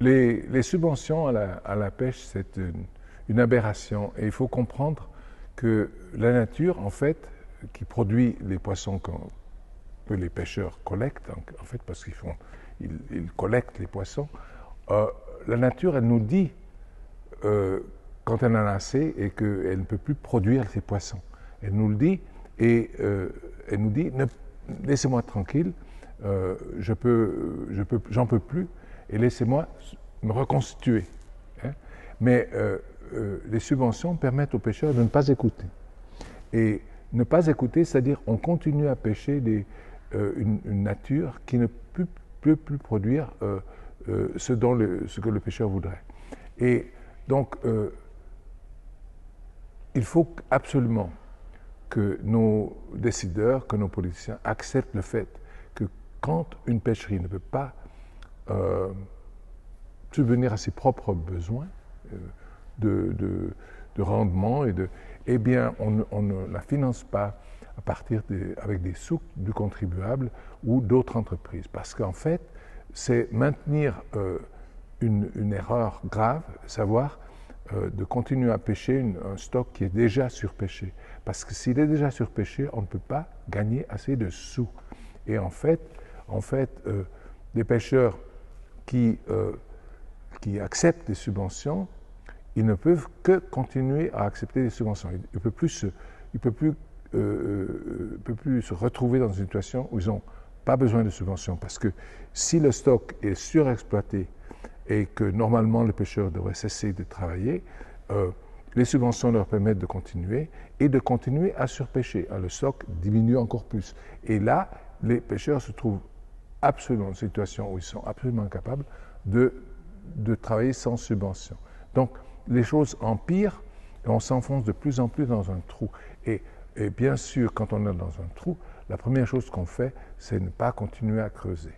Les subventions à la pêche, c'est une aberration. Et il faut comprendre que la nature, en fait, qui produit les poissons que les pêcheurs collectent, en fait, parce ils collectent les poissons, la nature, elle nous dit quand elle en a assez et qu'elle ne peut plus produire ces poissons. Elle nous le dit et elle nous dit laissez-moi tranquille, j'en peux plus et laissez-moi me reconstituer. Hein. Mais les subventions permettent aux pêcheurs de ne pas écouter. Et ne pas écouter, c'est-à-dire on continue à pêcher une nature qui ne peut plus produire ce que le pêcheur voudrait. Et donc, il faut absolument que nos décideurs, que nos politiciens acceptent le fait que quand une pêcherie ne peut pas subvenir à ses propres besoins de rendement, eh bien, on ne la finance pas avec des sous du contribuable ou d'autres entreprises. Parce qu'en fait, c'est maintenir une erreur grave, savoir de continuer à pêcher un stock qui est déjà surpêché. Parce que s'il est déjà surpêché, on ne peut pas gagner assez de sous. Et en fait les pêcheurs qui acceptent des subventions, ils ne peuvent que continuer à accepter des subventions. Ils ne peuvent plus se retrouver dans une situation où ils n'ont pas besoin de subventions. Parce que si le stock est surexploité et que normalement le pêcheur devrait cesser de travailler, les subventions leur permettent de continuer et de continuer à surpêcher. Le stock diminue encore plus. Et là, les pêcheurs se trouvent absolument dans une situation où ils sont absolument incapables de travailler sans subvention. Donc, les choses empirent et on s'enfonce de plus en plus dans un trou. Et bien sûr, quand on est dans un trou, la première chose qu'on fait, c'est ne pas continuer à creuser.